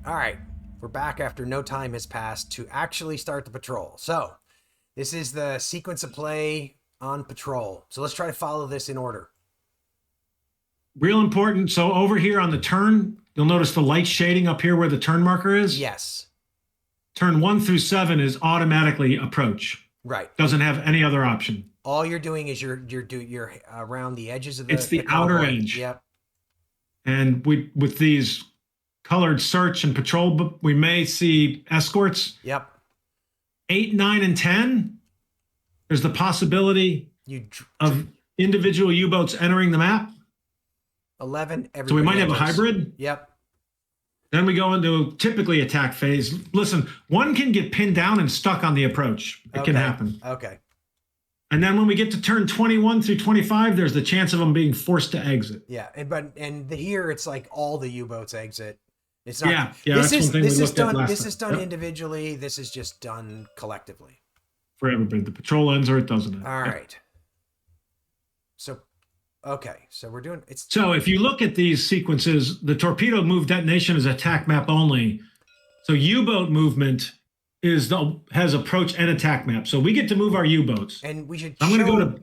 All right, we're back after no time has passed to actually start the patrol. So this is the sequence of play on patrol. So let's try to follow this in order. Real important. So over here on the turn, you'll notice the light shading up here where the turn marker is. Yes. Turn 1 through 7 is automatically approach. Right. Doesn't have any other option. All you're doing is you're around the edges of the. It's the outer edge. Yep. And with these colored search and patrol, we may see escorts. Yep. 8, 9, and 10. There's the possibility of individual U-boats entering the map. 11. So we might have a hybrid. Yep. Then we go into typically attack phase. Listen, one can get pinned down and stuck on the approach. It can happen. Okay. And then when we get to turn 21 through 25, there's the chance of them being forced to exit. Yeah, here it's like all the U-boats exit. It's not. Yeah. This is done individually. This is just done collectively. For everybody, the patrol ends or it doesn't. All right. So, okay, so we're doing it's. So if you look at these sequences, the torpedo move detonation is attack map only. So U-boat movement has approach and attack map. So we get to move our U-boats. And we should.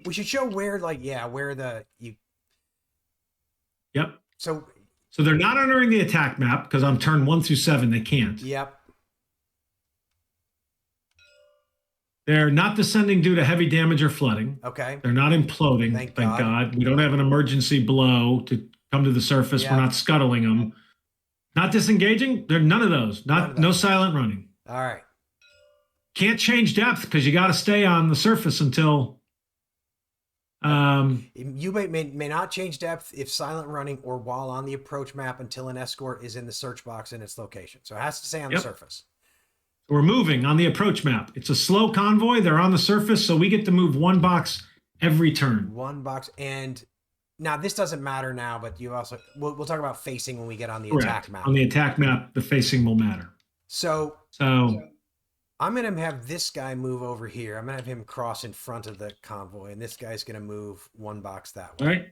We should show where where the you. Yep. So they're not entering the attack map because on turn 1 through 7 they can't. Yep. They're not descending due to heavy damage or flooding. Okay. They're not imploding. Thank God. We don't have an emergency blow to come to the surface. Yep. We're not scuttling them. Not disengaging. They're none of those. No silent running. All right. Can't change depth because you got to stay on the surface until. You may not change depth if silent running or while on the approach map until an escort is in the search box in its location. So it has to stay on the surface. We're moving on the approach map. It's a slow convoy. They're on the surface, so we get to move one box every turn. One box. And now this doesn't matter now, but you also we'll talk about facing when we get on the attack map. On the attack map, the facing will matter. So I'm going to have this guy move over here. I'm going to have him cross in front of the convoy, and this guy's going to move one box that way. All right.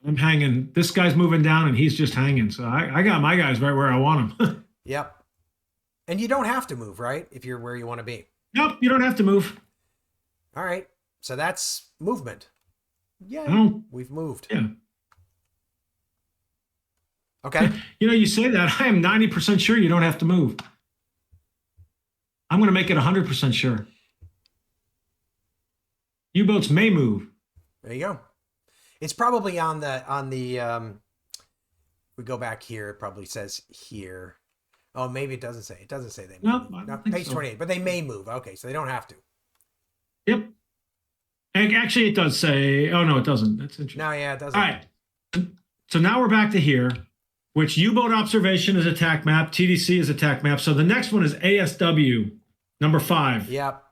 I'm hanging. This guy's moving down, and he's just hanging. So I got my guys right where I want them. Yep. And you don't have to move, right? If you're where you want to be. Nope, you don't have to move. All right. So that's movement. Yeah, we've moved. Yeah. Okay. You say that. I am 90% sure you don't have to move. I'm going to make it 100% sure. U-boats may move. There you go. It's probably on the we go back here, it probably says here. Oh, maybe it doesn't say. It doesn't say they move. No, page 28, but they may move. Okay, so they don't have to. Yep. And actually, it does say, oh, no, it doesn't. That's interesting. No, yeah, it doesn't. All right. So now we're back to here, which U-boat observation is attack map, TDC is attack map. So the next one is ASW, number 5. Yep.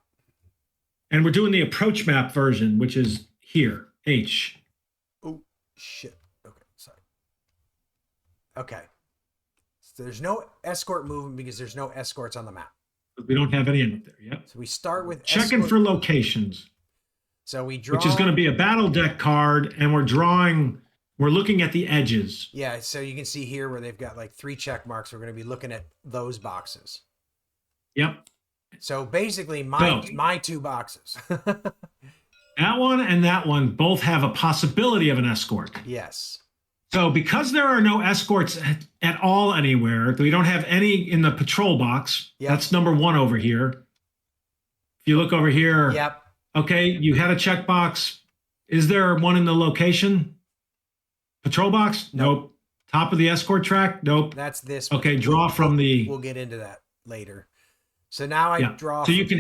And we're doing the approach map version, which is here, H. Oh, shit. Okay, sorry. Okay. So there's no escort movement because there's no escorts on the map. We don't have any out there. Yep. So we start with checking for locations. So we draw, which is going to be a battle deck card, and we're looking at the edges. Yeah, so you can see here where they've got like 3 check marks. We're going to be looking at those boxes. Yep. So basically my 2 boxes. That one and that one both have a possibility of an escort. Yes. So because there are no escorts at all anywhere, we don't have any in the patrol box. Yep. That's number 1 over here. If you look over here, yep. Okay, you had a checkbox. Is there one in the location? Patrol box? Nope. Top of the escort track? Nope. That's this. Okay, draw from the. We'll get into that later. So now I draw. So you can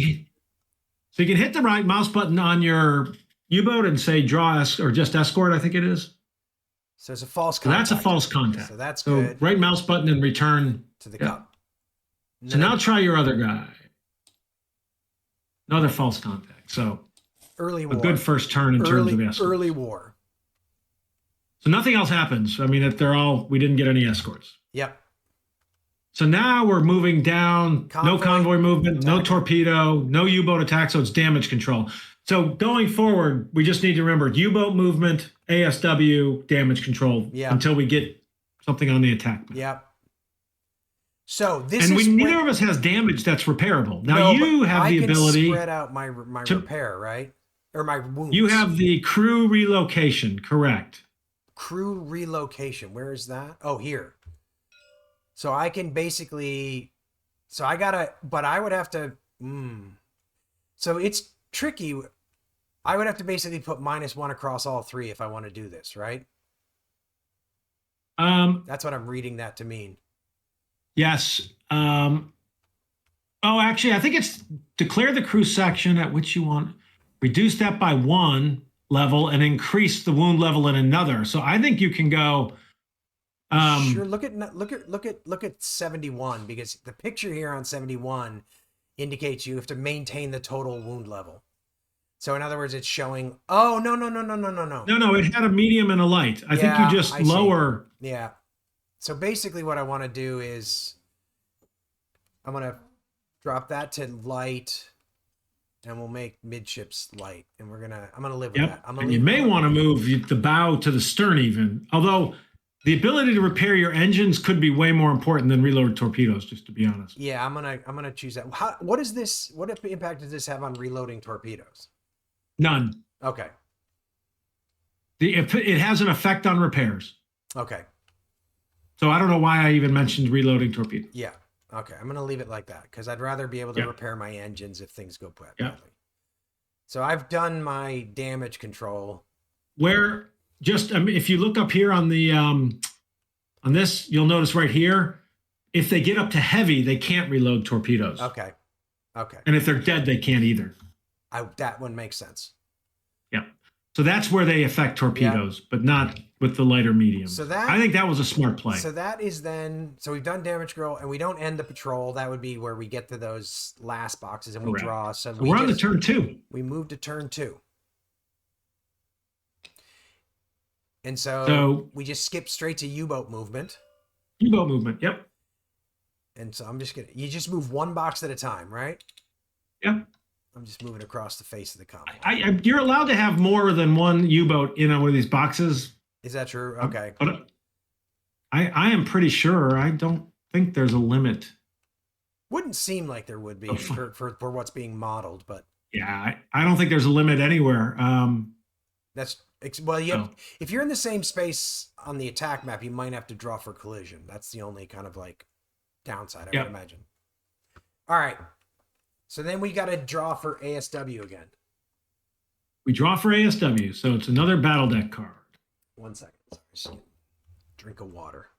hit the right mouse button on your U-boat and say draw or just escort, I think it is. So it's a false contact. So that's a false contact. So that's good. Right mouse button and return to the cup. So now try your other guy. Another false contact. So early war. A good first turn in terms of escorts. Early war. So nothing else happens. I mean, we didn't get any escorts. Yep. So now we're moving down. No convoy movement, no torpedo, no U-boat attack. So it's damage control. So going forward, we just need to remember U-boat movement, ASW, damage control until we get something on the attack map. Yep. So neither of us has damage that's repairable. Now you have the ability to spread out my repair, right? Or my wounds. You have the crew relocation, correct? Crew relocation. Where is that? Oh, here. So I can basically. So I gotta, but I would have to. So it's tricky. I would have to basically put -1 across all 3 if I want to do this, right? That's what I'm reading that to mean. Yes. Actually, I think it's declare the crew section at which you want, reduce that by 1 level and increase the wound level in another. So I think you can go. Sure. Look at 71, because the picture here on 71 indicates you have to maintain the total wound level. So in other words, it's showing. Oh no. No, it had a medium and a light. I think you just lower. Yeah. So basically what I want to do is I'm going to drop that to light, and we'll make midships light, and I'm going to live with that. You may want to move the bow to the stern even, although the ability to repair your engines could be way more important than reload torpedoes, just to be honest. Yeah, I'm going to choose that. What impact does this have on reloading torpedoes? None. Okay. It has an effect on repairs. Okay. So I don't know why I even mentioned reloading torpedoes. Yeah. Okay. I'm going to leave it like that because I'd rather be able to repair my engines if things go badly. Yeah. So I've done my damage control. Where if you look up here on the on this, you'll notice right here, if they get up to heavy, they can't reload torpedoes. Okay. And if they're dead, they can't either. That one makes sense. Yeah. So that's where they affect torpedoes, but not with the lighter medium. So I think that was a smart play. So that is then. So we've done damage control, and we don't end the patrol. That would be where we get to those last boxes and we draw. So we're on to turn 2. We move to turn 2. And so we just skip straight to U-boat movement. U-boat movement, yep. And so you just move 1 box at a time, right? Yep. I'm just moving across the face of the convoy. You're allowed to have more than 1 U-boat in one of these boxes. Is that true? Okay. But I am pretty sure. I don't think there's a limit. Wouldn't seem like there would be for what's being modeled, but yeah, I don't think there's a limit anywhere. If you're in the same space on the attack map, you might have to draw for collision. That's the only kind of like downside, I would imagine. All right. So then we got to draw for ASW again. We draw for ASW, so it's another battle deck card. 1 second. Sorry, just drink of water.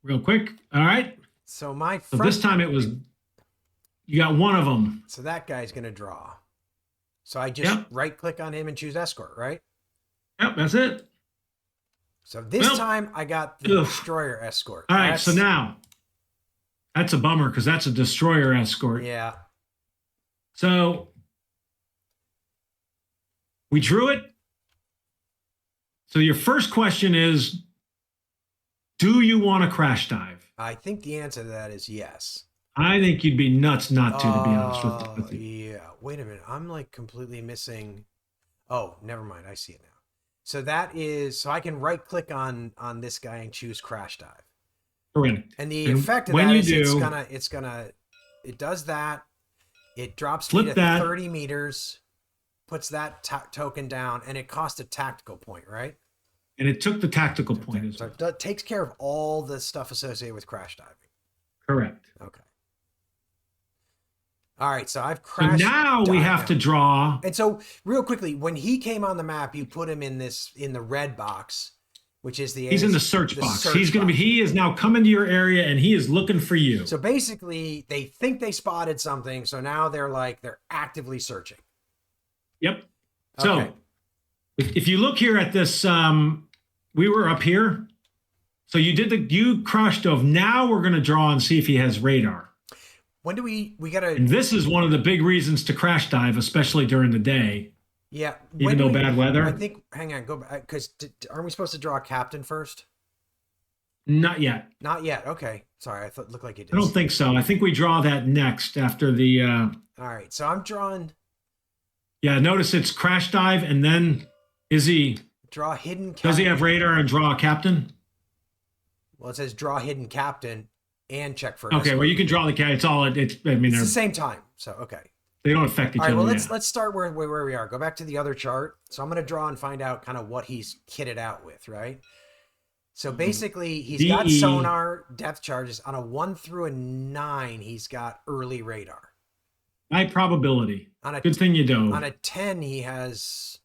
Real quick. All right. So this time you got 1 of them. So that guy's going to draw. So I just right-click on him and choose Escort, right? Yep, that's it. So this time I got the Destroyer Escort. All right, so now that's a bummer because that's a Destroyer Escort. Yeah. So we drew it. So your first question is, do you want to crash dive? I think the answer to that is yes. I think you'd be nuts not to be honest with you. Yeah. Wait a minute. I'm like completely missing. Oh, never mind. I see it now. So that is, so I can right click on this guy and choose crash dive. Correct. And the effect of that is it does that. It drops me to 30 meters, puts that token down, and it costs a tactical point, right? And it took the tactical point as well. So it takes care of all the stuff associated with crash diving. Correct. Okay. All right, so I've crashed. So now we have to draw. And so, real quickly, when he came on the map, you put him in the red box, which is he's in the search box. He is now coming to your area and he is looking for you. So basically, they think they spotted something, so now they're actively searching. Yep. So if you look here at this, we were up here. So you crashed dove. Now we're going to draw and see if he has radar. When do we gotta? And this is one of the big reasons to crash dive, especially during the day. Yeah, even though bad weather. I think. Hang on, go back because aren't we supposed to draw a captain first? Not yet. Not yet. Okay, sorry. I thought it looked like you did. I don't think so. I think we draw that next after the. All right, so I'm drawing. Yeah, notice it's crash dive, and then is he draw hidden captain? Does he have radar and draw a captain? Well, it says draw hidden captain and check for. Okay, well you can draw the captain. It's all. It's. I mean, it's the same time. So okay. They don't affect each other. All right. Well, let's start where we are. Go back to the other chart. So I'm going to draw and find out kind of what he's kitted out with, right? So basically, he's got sonar, depth charges on a 1 through a 9. He's got early radar. High probability. Good thing you don't. On a 10, he has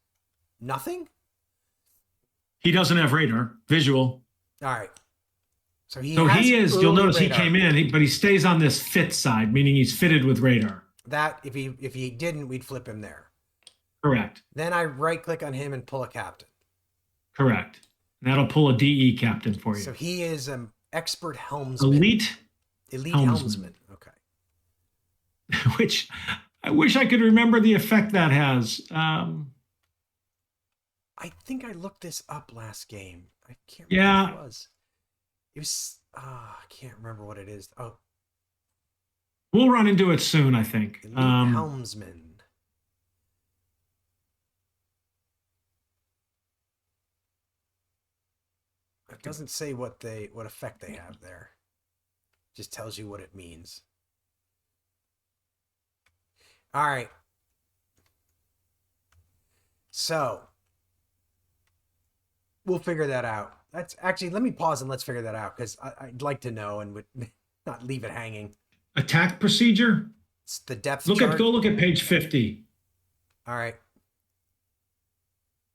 nothing. He doesn't have radar, visual. All right. So he is. You'll notice radar. He came in, but he stays on this fit side, meaning he's fitted with radar. That if he didn't, we'd flip him there. Correct. Then I right click on him and pull a captain. Correct. And that'll pull a DE captain for you. So he is an expert helmsman. Elite helmsman. Okay. Which I wish I could remember the effect that has. I think I looked this up last game. I can't remember what it was. It was I can't remember what it is. Oh. We'll run into it soon, I think. Elite helmsman. It doesn't say what effect they have there. It just tells you what it means. All right. So we'll figure that out. That's actually, let me pause and let's figure that out because I'd like to know and would not leave it hanging. Attack procedure. It's the depth chart. Go look at page 50. All right.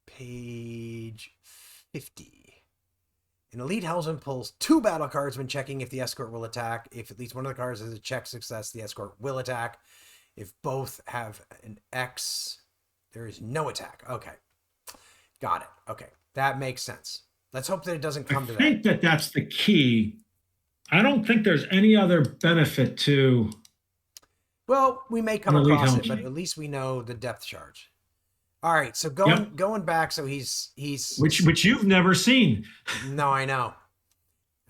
Page 50. An elite helmsman pulls 2 battle cards when checking if the escort will attack. If at least one of the cards has a check success, the escort will attack. If both have an X, there is no attack. Okay. Got it. Okay. That makes sense. Let's hope that it doesn't come to that. I think that's the key. I don't think there's any other benefit to. Well, we may come across it, but at least we know the depth charge. All right, so going back, so he's which you've never seen. No, I know.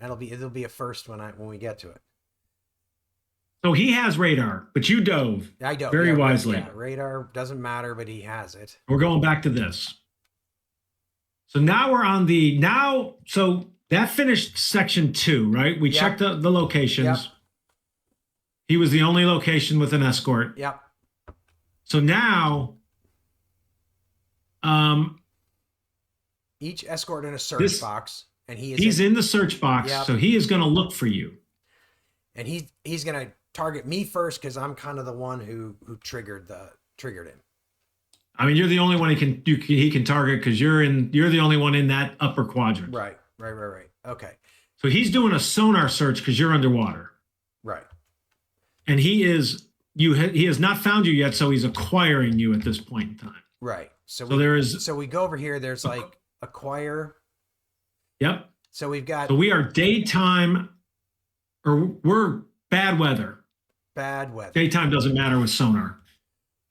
It'll be a first when we get to it. So he has radar, but you dove. I dove very wisely. Yeah, radar doesn't matter, but he has it. We're going back to this. So now we're on so that finished section 2, right? We checked the locations. Yep. He was the only location with an escort. Yep. So now each escort in a search box, and he's in the search box, so he is going to look for you. And he's going to target me first because I'm kind of the one who triggered him. I mean, you're the only one he can target because you're the only one in that upper quadrant. Right. Okay. So he's doing a sonar search because you're underwater. Right. And he has not found you yet, so he's acquiring you at this point in time. Right. So we go over here. There's like acquire. Yep. So we've got. So we are daytime, or we're bad weather. Bad weather. Daytime doesn't matter with sonar.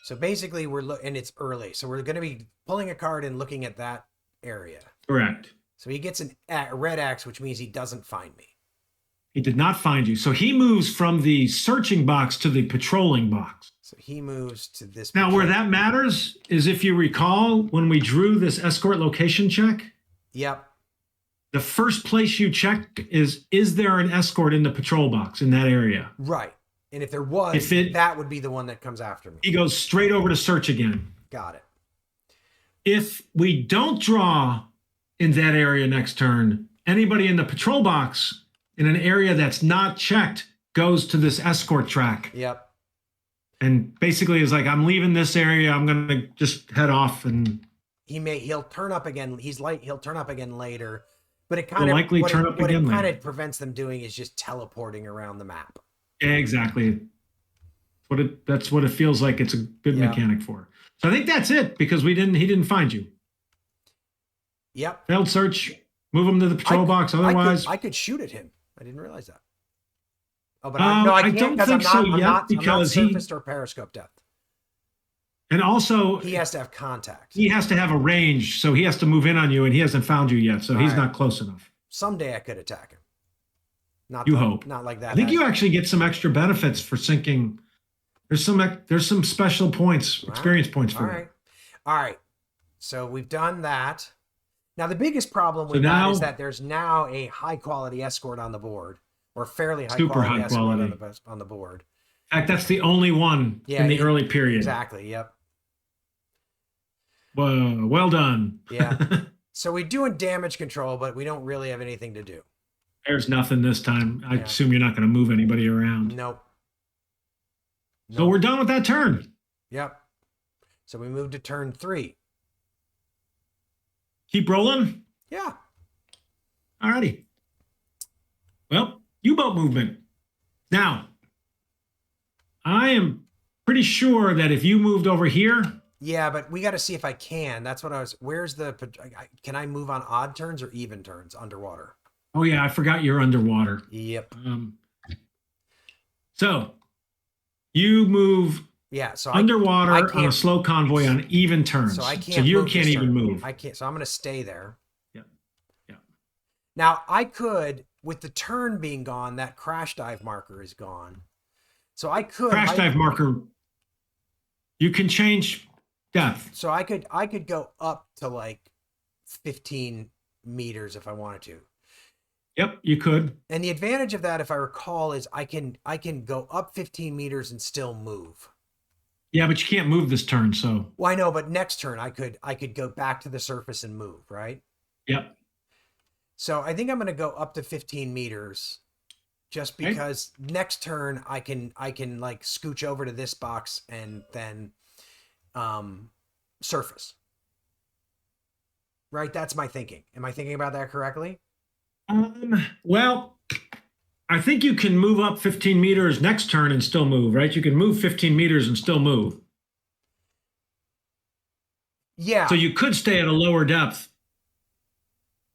So basically, and it's early. So we're going to be pulling a card and looking at that area. Correct. So he gets a red X, which means he doesn't find me. He did not find you. So he moves from the searching box to the patrolling box. So he moves to this. Now, where that matters is if you recall when we drew this escort location check. Yep. The first place you check is there an escort in the patrol box in that area? Right. And if there was, that would be the one that comes after me. He goes straight over to search again. Got it. If we don't draw in that area next turn, anybody in the patrol box in an area that's not checked goes to this escort track. Yep. And basically is like, I'm leaving this area. I'm going to just head off. And he'll turn up again. He'll turn up again later, but it kind of prevents them doing is just teleporting around the map. Exactly. That's what it feels like. It's a good mechanic for. So I think that's it because he didn't find you. Yep. Failed search. Move him to the patrol box. Otherwise, I could shoot at him. I didn't realize that. Oh, but no, I can't because I'm not surfaced or periscope depth. And also, he has to have contact. He has to have a range, so he has to move in on you, and he hasn't found you yet, so he's not close enough. Someday I could attack him. Hope. Not like that. I think you actually get some extra benefits for sinking There's some special points, experience points for that. All right. So we've done that. Now the biggest problem with that is that there's now a high quality escort on the board, or fairly high quality escort on the board. In fact, that's the only one in the early period. Exactly. Yep. Well done. Yeah. So we're doing damage control, but we don't really have anything to do. There's nothing this time. I assume you're not going to move anybody around. Nope. So we're done with that turn. Yep. So we move to turn 3. Keep rolling? Yeah. All righty. Well, U-boat movement. Now, I am pretty sure that if you moved over here... Yeah, but we got to see if I can. That's what I was... Where's the... Can I move on odd turns or even turns underwater? Oh, yeah, I forgot you're underwater. Yep. So, you move so underwater on a slow convoy on even turns. So I can't. So you can't even move. I can't. So I'm going to stay there. Yeah. Yeah. Now I could, with the turn being gone, that crash dive marker is gone. So I could crash dive marker. You can change depth. So I could go up to like 15 meters if I wanted to. Yep, you could. And the advantage of that, if I recall, is I can go up 15 meters and still move. Yeah, but you can't move this turn, so. Well, I know, but next turn I could go back to the surface and move, right? Yep. So I think I'm going to go up to 15 meters, just because next turn I can like scooch over to this box and then surface. Right? That's my thinking. Am I thinking about that correctly? Well, I think you can move up 15 meters next turn and still move, right? You can move 15 meters and still move. Yeah. So you could stay at a lower depth.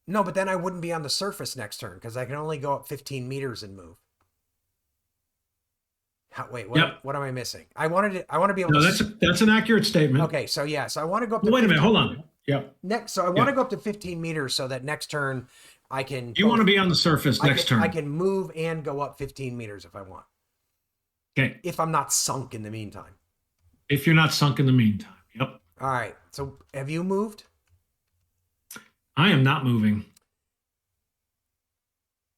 No, but then I wouldn't be on the surface next turn because I can only go up 15 meters and move. Wait, what am I missing? I want to be able to... that's an accurate statement. Okay, so yeah, so I want to go up to... Wait a minute, hold on. Yep. So I want to go up to 15 meters so that next turn I can... You want to be on the surface next turn. I can move and go up 15 meters if I want. Okay. If I'm not sunk in the meantime. If you're not sunk in the meantime. Yep. All right. So have you moved? I am not moving.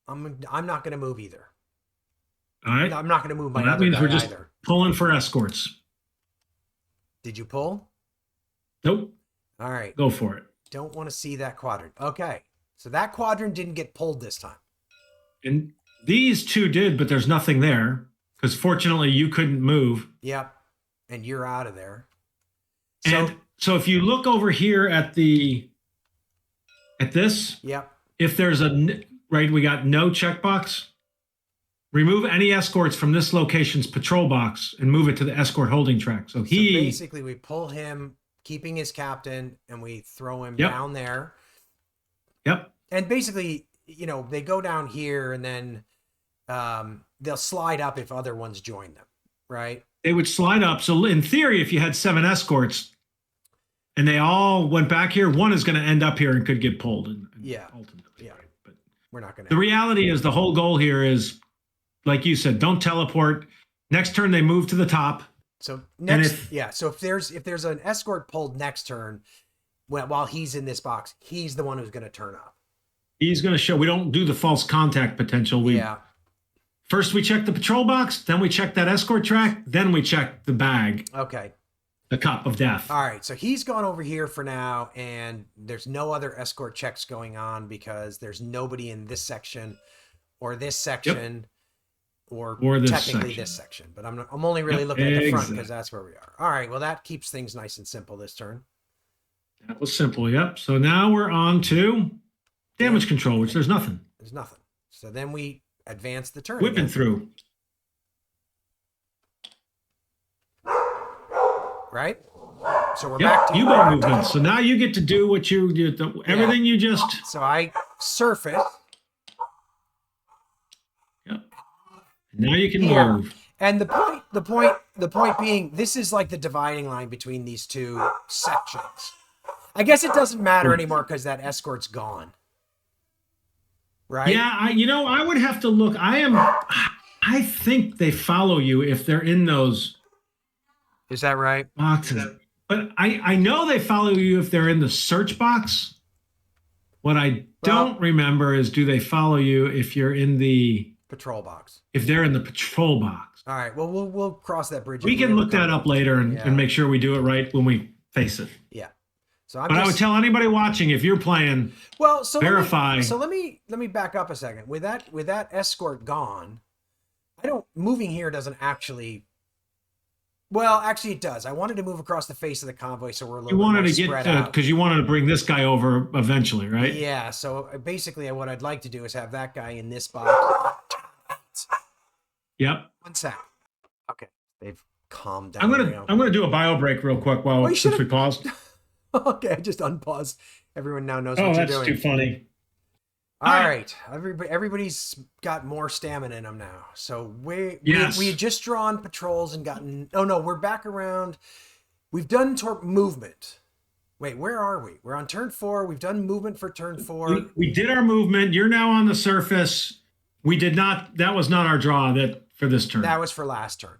I'm not going to move either. All right. I'm not going to move my that means we're just pulling for escorts. Did you pull? Nope. All right. Go for it. Don't want to see that quadrant. Okay. So that quadrant didn't get pulled this time. And these two did, but there's nothing there because fortunately you couldn't move. Yep. And you're out of there. So if you look over here at this. Yep. If there's we got no checkbox. Remove any escorts from this location's patrol box and move it to the escort holding track. So basically we pull him, keeping his captain, and we throw him down there. Yep. And basically, they go down here and then they'll slide up if other ones join them, right? They would slide up. So in theory, if you had 7 escorts and they all went back here, one is going to end up here and could get pulled. Ultimately, right? But we're not going to. The reality is the whole goal here is, like you said, don't teleport. Next turn, they move to the top. So so if there's an escort pulled next turn, while he's in this box, he's the one who's going to turn up. He's going to show. We don't do the false contact potential. First we check the patrol box, then we check that escort track, then we check the bag. Okay. The cup of death. All right. So he's gone over here for now, and there's no other escort checks going on because there's nobody in this section or this section. Or technically this section, but I'm only really looking at the front because that's where we are. All right, well, that keeps things nice and simple this turn. That was simple, yep. So now we're on to damage control, which there's nothing. There's nothing. So then we advance the turn. Whipping through. Right? So we're back to U-boat movement. So now you get to do what you did, everything you just... So I surface. Now you can move. And the point being, this is like the dividing line between these two sections. I guess it doesn't matter anymore because that escort's gone. Right? Yeah, I would have to look. I think they follow you if they're in those Is that right? Boxes. But I know they follow you if they're in the search box. What I don't remember is, do they follow you if you're in the patrol box? If they're in the patrol box. All right. Well, we'll cross that bridge. We can look that up later and make sure we do it right when we face it. Yeah. So I would tell anybody watching, if you're playing, verify. Let me back up a second. With that escort gone, moving here doesn't actually. Well, actually, it does. I wanted to move across the face of the convoy, so we're a little. You wanted to get because you wanted to bring this guy over eventually, right? Yeah. So basically, what I'd like to do is have that guy in this box. Yep. 1 sec. Okay, they've calmed down. I'm gonna do a bio break real quick since we paused. Okay, I just unpaused. Everyone now knows what you're doing. Oh, that's too funny. All right. Everybody's got more stamina in them now. So we had just drawn patrols and gotten. Oh no, we're back around. We've done movement. Wait, where are we? We're on turn 4. We've done movement for turn 4. We did our movement. You're now on the surface. We did not. That was not our draw for this turn. That was for last turn.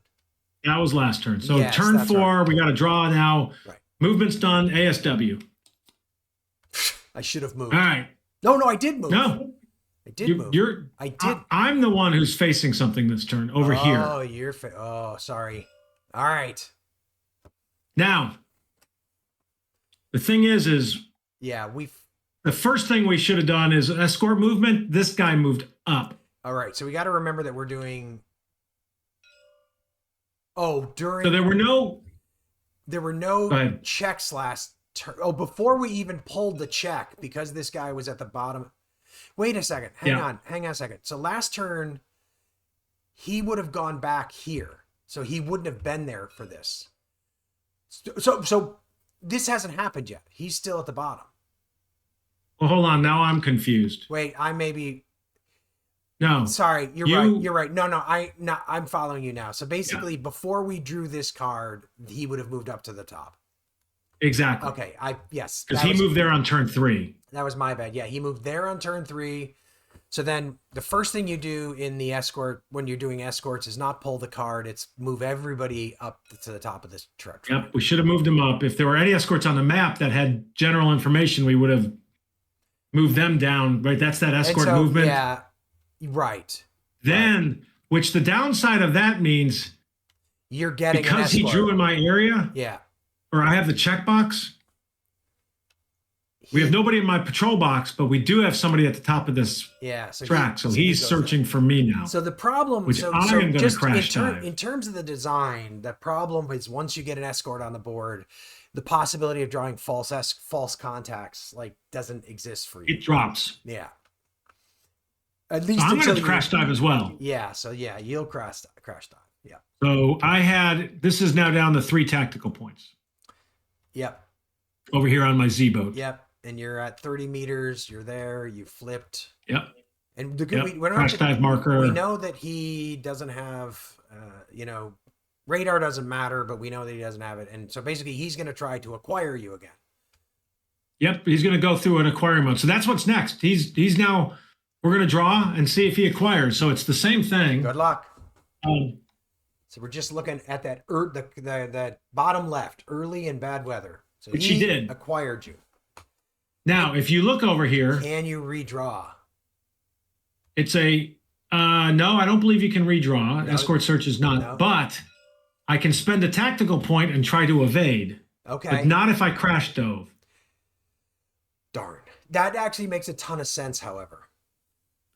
That was last turn. So yes, turn 4, right. We got a draw now. Right. Movement's done. ASW. I should have moved. All right. No, I did move. No, I did move. I did. I'm the one who's facing something this turn over here. Oh, oh, sorry. All right. Now, the thing is the first thing we should have done is escort movement. This guy moved up. All right. So we got to remember that we're doing. Oh, So there were no checks last turn. Oh, before we even pulled the check, because this guy was at the bottom. Wait a second. Hang on a second. So last turn, he would have gone back here. So he wouldn't have been there for this. So this hasn't happened yet. He's still at the bottom. Well, hold on. Now I'm confused. Wait, I maybe. No. Sorry, you're right. No, I'm following you now. So basically, before we drew this card, he would have moved up to the top. Exactly. Okay. Yes. Because he moved there on turn 3. That was my bad. Yeah, he moved there on turn 3. So then the first thing you do in the escort when you're doing escorts is not pull the card. It's move everybody up to the top of this truck. Yep. We should have moved them up. If there were any escorts on the map that had general information, we would have moved them down. Right. That's that escort movement. Yeah. Right. Then, which the downside of that means you're getting because he drew in my area. Yeah. Or I have the checkbox. We have nobody in my patrol box, but we do have somebody at the top of this track. So he's searching for me now. So the problem, which I am going to crash dive. In terms of the design, the problem is once you get an escort on the board, the possibility of drawing false contacts doesn't exist for you. It drops. Yeah. At least I'm going to crash dive as well. Yeah. So you'll crash dive. Yeah. So this is now down to 3 tactical points. Yep. Over here on my Z boat. Yep. And you're at 30 meters. You're there. You flipped. Yep. And crash dive marker. We know that he doesn't have, radar doesn't matter, but we know that he doesn't have it. And so basically he's going to try to acquire you again. Yep. He's going to go through an acquire mode. So that's what's next. He's now, we're going to draw and see if he acquires. So it's the same thing. Good luck. So we're just looking at that that bottom left, early and bad weather. So which he did. Acquired you. Now, if you look over here. Can you redraw? It's no, I don't believe you can redraw. No, escort search is not. No. But I can spend a tactical point and try to evade. Okay. But not if I crash dove. Darn. That actually makes a ton of sense, however.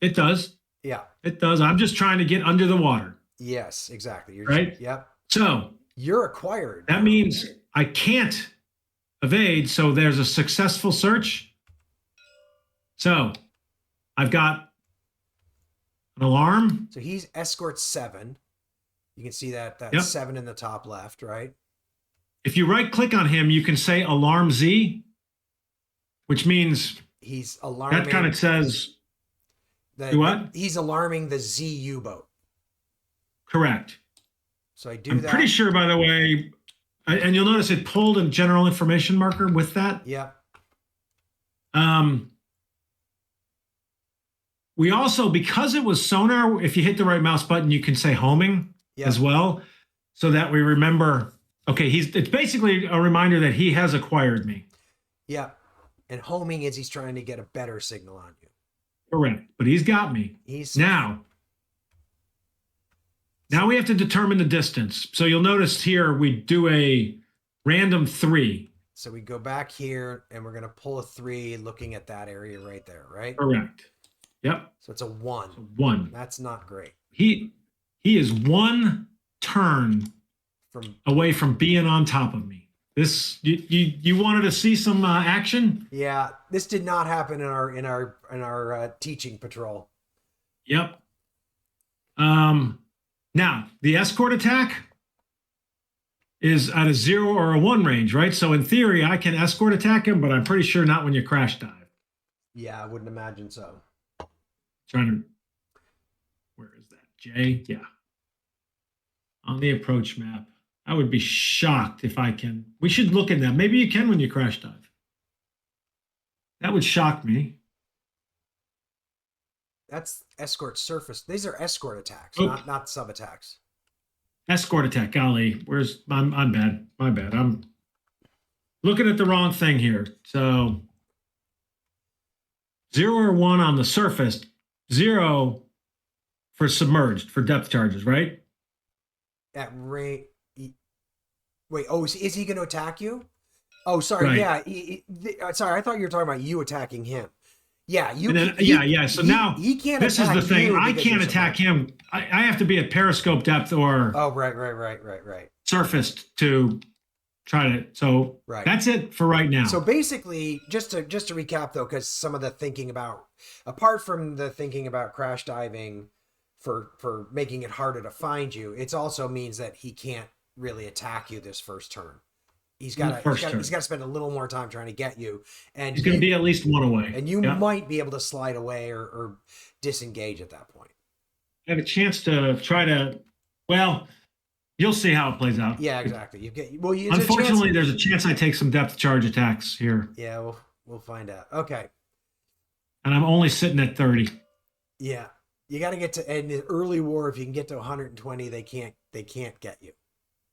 It does. Yeah. It does. I'm just trying to get under the water. Yes, exactly. Right? Yep. So. You're acquired. That means I can't evade, so there's a successful search. So I've got an alarm. So he's escort 7. You can see that 7 in the top left, right? If you right click on him, you can say alarm Z, which means he's alarming. That kind of says what? He's alarming the Z U-boat. Correct. So I'm pretty sure, by the way, and you'll notice it pulled a general information marker with that. Yeah. We also, because it was sonar, if you hit the right mouse button, you can say homing as well, so that we remember Okay, it's basically a reminder that he has acquired me. Yeah. And homing is he's trying to get a better signal on you. Correct. But he's got me. Now we have to determine the distance. So you'll notice here we do a random 3. So we go back here and we're going to pull a 3 looking at that area right there, right? Correct. Yep. So it's a 1. So 1. That's not great. He is 1 turn away from being on top of me. This you wanted to see some action? Yeah, this did not happen in our teaching patrol. Yep. Now the escort attack is at a 0 or a 1 range, right? So in theory, I can escort attack him, but I'm pretty sure not when you crash dive. Yeah, I wouldn't imagine so. Where is that? J? Yeah. On the approach map. I would be shocked if I can. We should look at that. Maybe you can when you crash dive. That would shock me. That's escort surface. These are escort attacks, not sub attacks. Escort attack, golly. I'm bad. My bad. I'm looking at the wrong thing here. So 0 or 1 on the surface, 0 for submerged, for depth charges, right? At rate. Wait, is he going to attack you? Oh, sorry. Right. Yeah. Sorry, I thought you were talking about you attacking him. Yeah, So now he can't. This is the thing. I can't attack him. I have to be at periscope depth or right. surfaced to try to. So that's it for right now. So basically, just to recap though, because some of the thinking about, apart from the thinking about crash diving, for making it harder to find you, it also means that he can't really attack you this first turn. He's got to spend a little more time trying to get you, and he's going to be at least 1 away. And you might be able to slide away or disengage at that point. I have a chance to try to. Well, you'll see how it plays out. Yeah, exactly. Unfortunately, there's a chance I take some depth charge attacks here. Yeah, we'll find out. Okay. And I'm only sitting at 30. Yeah, you got to get to in the early war. If you can get to 120, they can't get you.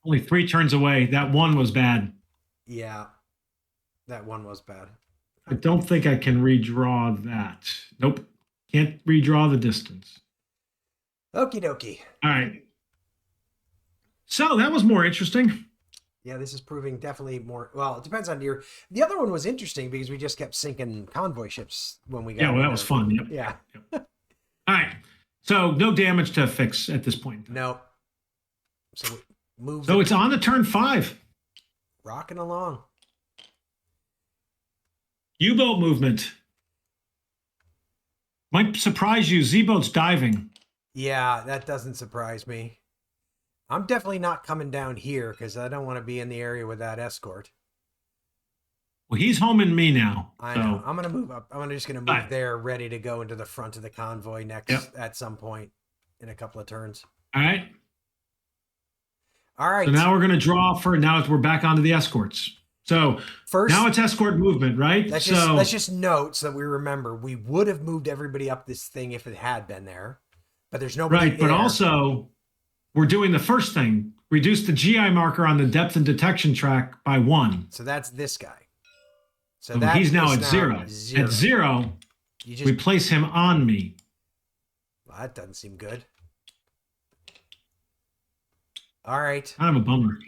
Only 3 turns away. That 1 was bad. Yeah, that 1 was bad. I don't think I can redraw that. Nope. Can't redraw the distance. Okie dokie. All right. So that was more interesting. Yeah, this is proving definitely more. Well, it depends on your. The other one was interesting because we just kept sinking convoy ships when we got. Yeah, well, that was fun. Yep. Yeah. Yep. All right. So no damage to fix at this point. No. So move. So it's on to turn 5. Rocking along. U-boat movement. Might surprise you. Z-boat's diving. Yeah, that doesn't surprise me. I'm definitely not coming down here because I don't want to be in the area with that escort. Well, he's homing me now. I know. I'm going to move up. I'm just going to move there, ready to go into the front of the convoy next at some point in a couple of turns. All right. All right. So now we're going to draw for, now we're back onto the escorts. So first, now it's escort movement, right? Let's just note so that we remember we would have moved everybody up this thing if it had been there, but there's nobody right. But also, we're doing the first thing: reduce the GI marker on the depth and detection track by 1. So that's this guy. So he's now at 0. At 0, we place him on me. Well, that doesn't seem good. All right. Kind of a bummer.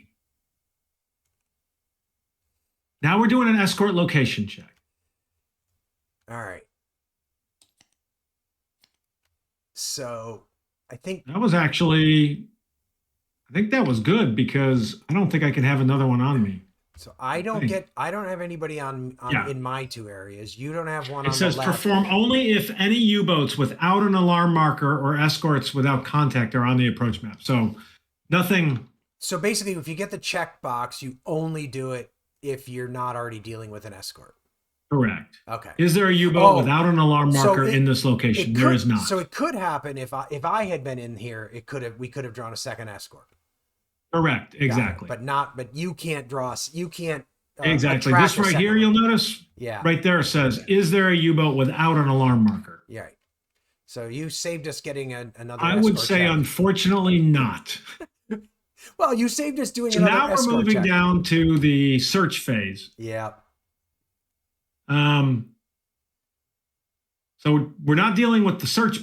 Now we're doing an escort location check. All right. So I think that was actually, I think that was good because I don't think I can have another one on me. So I don't have anybody on in my 2 areas. You don't have one on the left. It says perform only if any U-boats without an alarm marker or escorts without contact are on the approach map. So nothing. So basically, if you get the checkbox, you only do it if you're not already dealing with an escort. Correct. Okay. Is there a U-boat without an alarm marker in this location? There is not. So it could happen if I had been in here. We could have drawn a second escort. Correct. Exactly. But you can't draw. You can't. Exactly. This right here, you'll notice. Yeah. Right there says, "Is there a U-boat without an alarm marker?" Yeah. Right. So you saved us getting another. I would say, unfortunately, not. Well, you saved us doing So another now we're escort moving check. down to the search phase. Yeah. So we're not dealing with the search.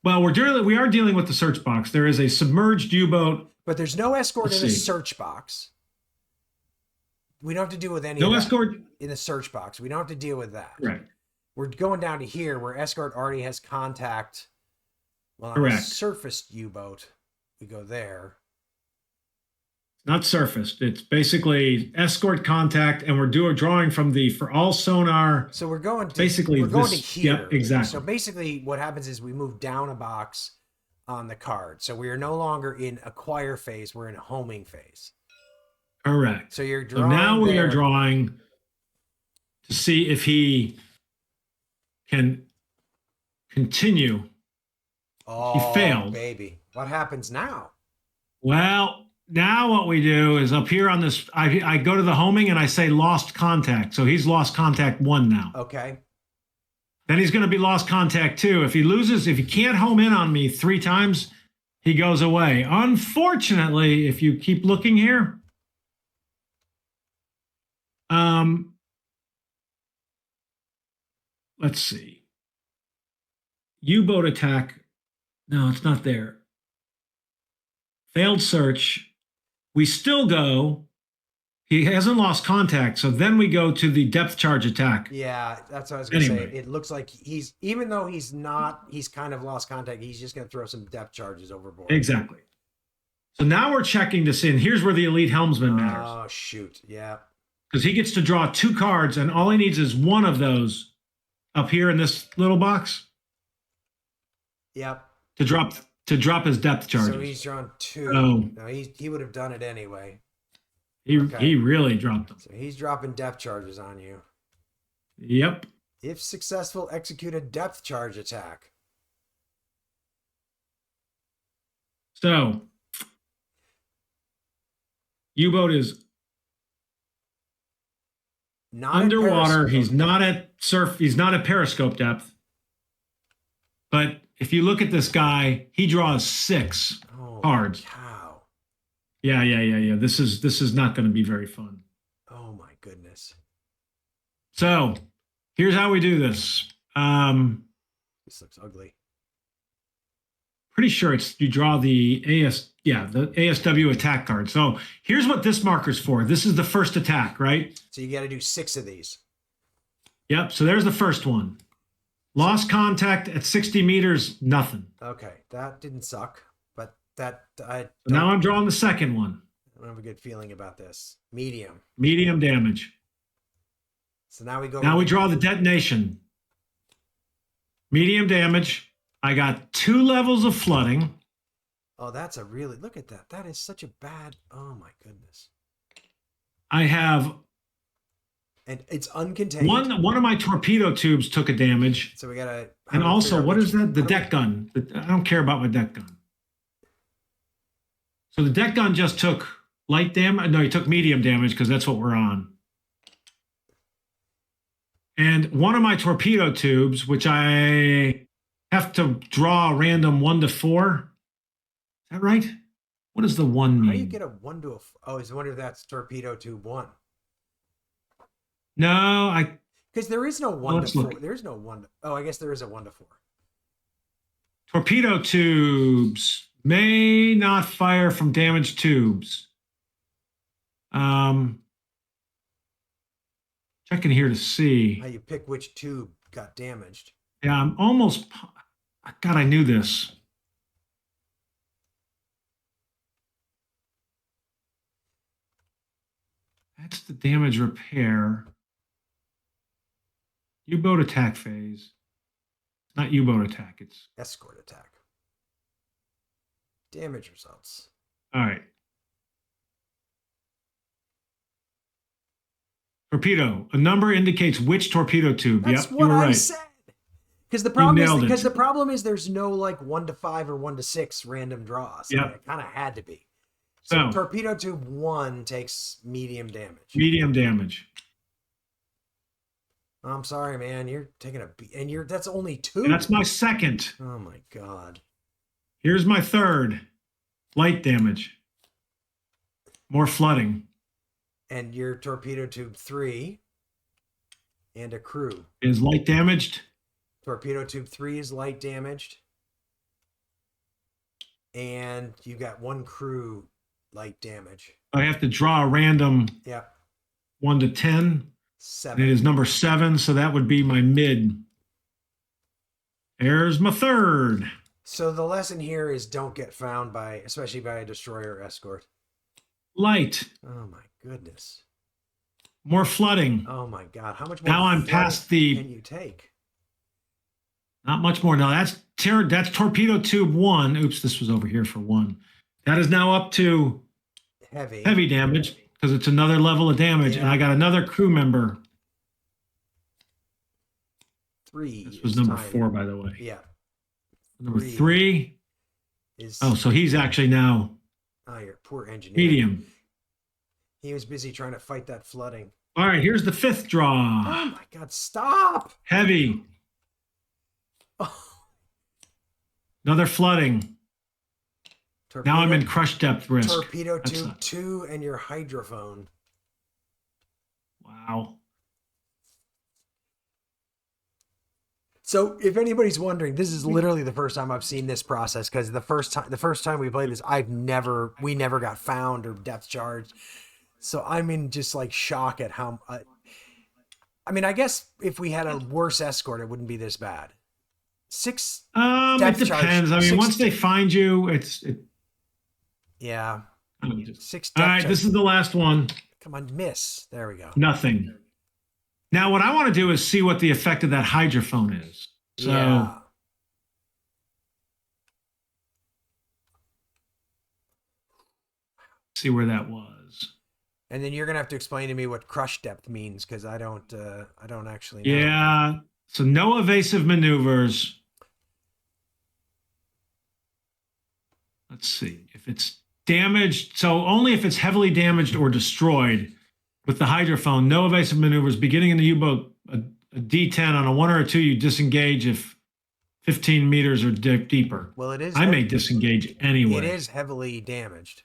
Well, we are dealing with the search box. There is a submerged U-boat. But there's no escort in the search box. We don't have to deal with any of that. No escort in the search box. We don't have to deal with that. Right. We're going down to here where escort already has contact. Well, on Correct. a surfaced U-boat, we go there. Not surfaced. It's basically escort contact, and we're drawing from for all sonar. So we're going to basically going to here. Yep, exactly. So basically, what happens is we move down a box on the card. So we are no longer in acquire phase. We're in homing phase. Correct. So you're drawing. So now we are drawing to see if he can continue. Oh, he failed. Baby. What happens now? Well, now what we do is up here on this, I go to the homing and I say lost contact. So he's lost contact 1 now. Okay. Then he's going to be lost contact 2. If he can't home in on me 3 times, he goes away. Unfortunately, if you keep looking here, let's see. U-boat attack. No, it's not there. Failed search. We still go. He hasn't lost contact. So then we go to the depth charge attack. Yeah, that's what I was going to say. It looks like even though he's kind of lost contact, he's just going to throw some depth charges overboard. Exactly. So now we're checking to see, and here's where the elite helmsman matters. Oh, shoot. Yeah. Because he gets to draw 2 cards, and all he needs is 1 of those up here in this little box. Yep. To drop his depth charges. So he's drawn 2. Oh. No, he would have done it anyway. He really dropped them. So he's dropping depth charges on you. Yep. If successful, execute a depth charge attack. So U-boat is not underwater. He's not at periscope depth. But if you look at this guy, he draws 6 cards. Cow. Yeah. This is not going to be very fun. Oh my goodness. So here's how we do this. This looks ugly. Pretty sure you draw the ASW attack card. So here's what this marker's for. This is the first attack, right? So you got to do 6 of these. Yep. So there's the first one. Lost contact at 60 meters, nothing. Okay, that didn't suck, but now I'm drawing the second one. I don't have a good feeling about this. Medium. Medium damage. So now we go. Now we draw the detonation. Medium damage. I got 2 levels of flooding. Oh, that's look at that. That is such a bad. Oh my goodness. I have. And it's uncontained. One of my torpedo tubes took a damage. So we gotta. And also, what is that? The deck gun. I don't care about my deck gun. So the deck gun just took light damage. No, he took medium damage because that's what we're on. And one of my torpedo tubes, which I have to draw a random 1 to 4. Is that right? What does the 1 mean? How do you get a 1 to a? Oh, I wonder if that's torpedo tube 1. No, because there is no 1 to 4. There's no 1 to, oh, I guess there is a 1 to 4. Torpedo tubes may not fire from damaged tubes. Checking here to see. How you pick which tube got damaged. Yeah, I'm almost. God, I knew this. That's the damage repair. U-boat attack phase. Not U-boat attack. It's escort attack. Damage results. All right. Torpedo. A number indicates which torpedo tube. That's yep, what you were I right. said. Because the problem is there's no like 1 to 5 or 1 to 6 random draws. Yeah. It kind of had to be. So torpedo tube 1 takes medium damage. Medium damage. I'm sorry, man. You're taking and that's only 2. That's my second. Oh my God. Here's my third. light damage. More flooding. And your torpedo tube 3 and a crew. Is light damaged? Torpedo tube 3 is light damaged. And you got 1 crew light damage. I have to draw a random 1 to 10. 7. It is number 7, so that would be my mid. There's my third. So the lesson here is don't get found by, especially by a destroyer or escort. Light. Oh my goodness. More flooding. Oh my God. How much more now I'm past the. Can you take? Not much more. No, that's torpedo tube 1. Oops, this was over here for 1. That is now up to heavy damage because it's another level of damage, and I got another crew member. 3. This was number 4, by the way. Yeah. Number 3 is. Oh, so he's actually now. Oh, your poor engineer. Medium. He was busy trying to fight that flooding. All right, here's the 5th draw. Oh my God! Stop. Heavy. Oh. Another flooding. Torpedo, now I'm in crush depth risk. Torpedo tube 2 and your hydrophone. Wow. So if anybody's wondering, this is literally the first time I've seen this process, because the first time we played this, we never got found or depth charged. So I'm in just like shock at how. I mean, I guess if we had a worse escort, it wouldn't be this bad. 6. It depends. I mean, once they find you, yeah. 6. All right, this is the last one. Come on, miss. There we go. Nothing. Now, what I want to do is see what the effect of that hydrophone is. So, see where that was. And then you're gonna have to explain to me what crush depth means, because I don't actually know. Yeah. So no evasive maneuvers. Let's see if it's damaged. So only if it's heavily damaged or destroyed. With the hydrophone, no evasive maneuvers. Beginning in the U-boat, a D10 on a 1 or a 2, you disengage if 15 meters or deeper. Well, it is. I may disengage anyway. It is heavily damaged.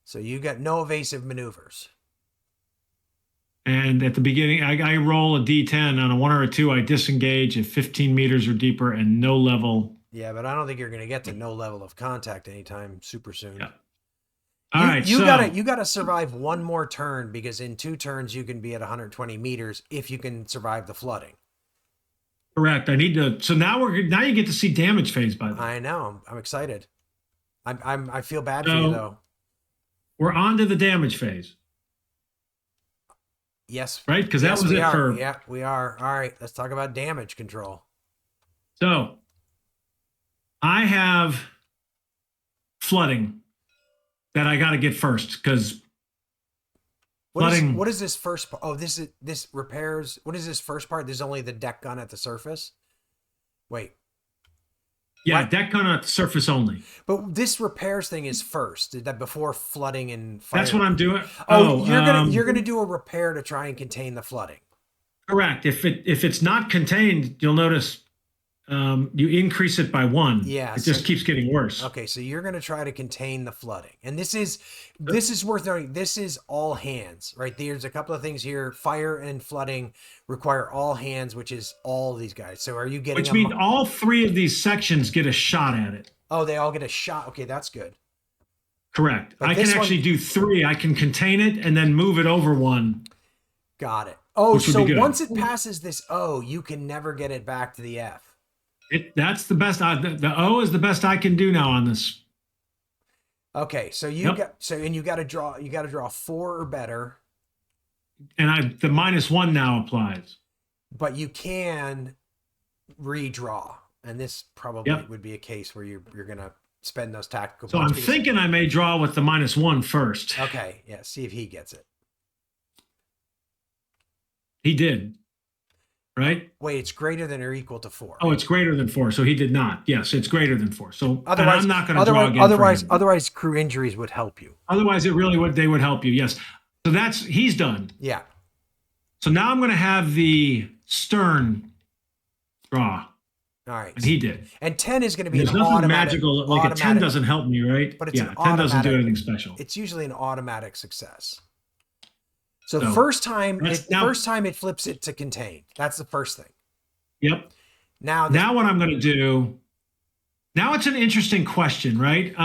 So you got no evasive maneuvers. And at the beginning, I roll a D10 on a 1 or a 2. I disengage if 15 meters or deeper and no level. Yeah, but I don't think you're going to get to no level of contact anytime super soon. Yeah. All right, you gotta survive 1 more turn, because in 2 turns you can be at 120 meters if you can survive the flooding. Correct. I need to. So now you get to see damage phase by the way. I know. I'm excited. I feel bad for you though. We're on to the damage phase. Yes. Right, because that was it for. Yeah, we are. All right, let's talk about damage control. So I have flooding that I got to get first, because flooding. What is this first part? Oh, this repairs. What is this first part? There's only the deck gun at the surface. Wait. Yeah, what? Deck gun at the surface only. But this repairs thing is first. Is that before flooding and fire? That's what I'm doing. Oh, you're gonna do a repair to try and contain the flooding. Correct. If it's not contained, you'll notice you increase it by 1. Yeah, it just keeps getting worse. Okay, so you're going to try to contain the flooding, and this is worth noting. This is all hands, right? There's a couple of things here. Fire and flooding require all hands, which is all these guys. So are you getting? Which means all 3 of these sections get a shot at it. Oh, they all get a shot. Okay, that's good. Correct. But I can actually do 3. I can contain it and then move it over 1. Got it. Oh, so once it passes this O, you can never get it back to the F. That's the best. The O is the best I can do now on this. Okay, so you got to draw 4 or better. And the -1 now applies. But you can redraw, and this probably would be a case where you're going to spend those tactical points. So I'm thinking I may draw with the -1 first. Okay, yeah, see if he gets it. He did. Right? Wait, it's greater than or equal to 4. Oh, it's greater than 4. So he did not. Yes, it's greater than 4. So I'm not going to draw again. Otherwise, crew injuries would help you. Otherwise, they would help you. Yes. So he's done. Yeah. So now I'm going to have the stern draw. All right. And he did. And 10 is going to be There's an nothing automatic. magical. Like a 10 doesn't help me, right? But it's an 10 doesn't do anything special. It's usually an automatic success. So first time it flips it to contain. That's the first thing. Yep. Now what I'm going to do. Now it's an interesting question, right?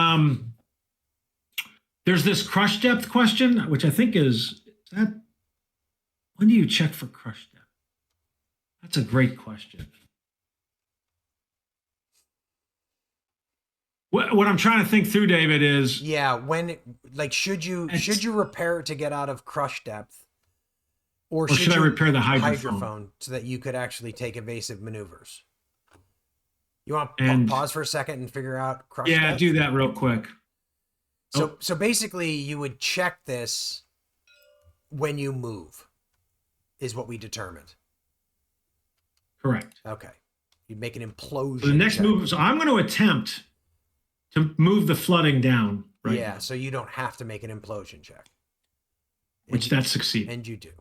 There's this crush depth question, which I think is that. When do you check for crush depth? That's a great question. What I'm trying to think through, David, is should you repair it to get out of crush depth, or should I repair the hydrophone so that you could actually take evasive maneuvers? You want to pause for a second and figure out crush depth? Yeah, do that real quick. So basically, you would check this when you move, is what we determined. Correct. Okay, you make an implosion. So the next move. So I'm going to attempt to move the flooding down. Right. Yeah. So you don't have to make an implosion check. Which that succeeded. And you do.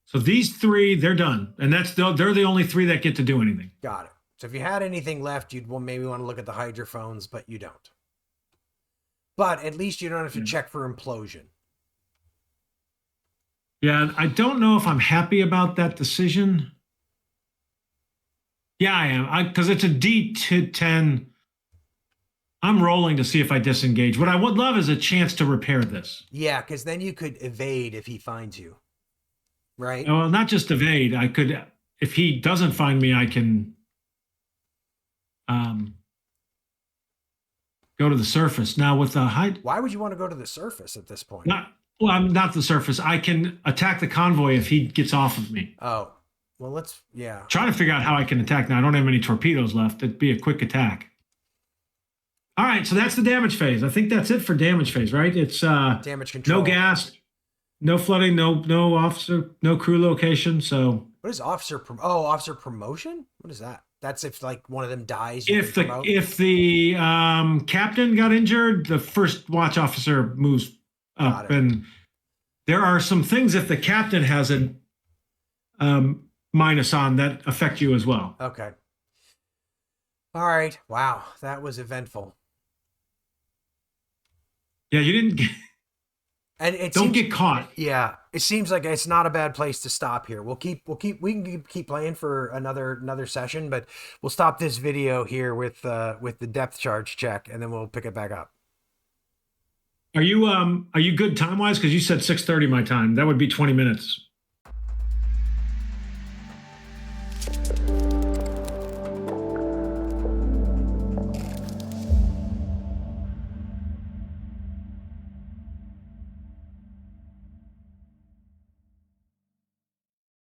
So these 3, they're done, and they're the only 3 that get to do anything. Got it. So if you had anything left, you'd maybe want to look at the hydrophones, but you don't. But at least you don't have to check for implosion. Yeah, I don't know if I'm happy about that decision. Yeah, I am. Because it's a D10. I'm rolling to see if I disengage. What I would love is a chance to repair this. Yeah, because then you could evade if he finds you. Right? Well, not just evade. I could, if he doesn't find me, I can go to the surface. Now with the height. Why would you want to go to the surface at this point? I'm not the surface. I can attack the convoy if he gets off of me. Oh, well, Trying to figure out how I can attack now. I don't have any torpedoes left. It'd be a quick attack. All right, so that's the damage phase. I think that's it for damage phase, right? It's damage control. No gas, no flooding, no officer, no crew location. So what is officer promotion? What is that? That's if like one of them dies. If the captain got injured, the first watch officer moves up, and there are some things if the captain has a minus on that affect you as well. Okay. All right. Wow, that was eventful. Yeah, you didn't get. And don't get caught. Yeah, it seems like it's not a bad place to stop here. We can keep playing for another session, but we'll stop this video here with the depth charge check, and then we'll pick it back up. Are you good time wise? Because you said 6:30 my time. That would be 20 minutes.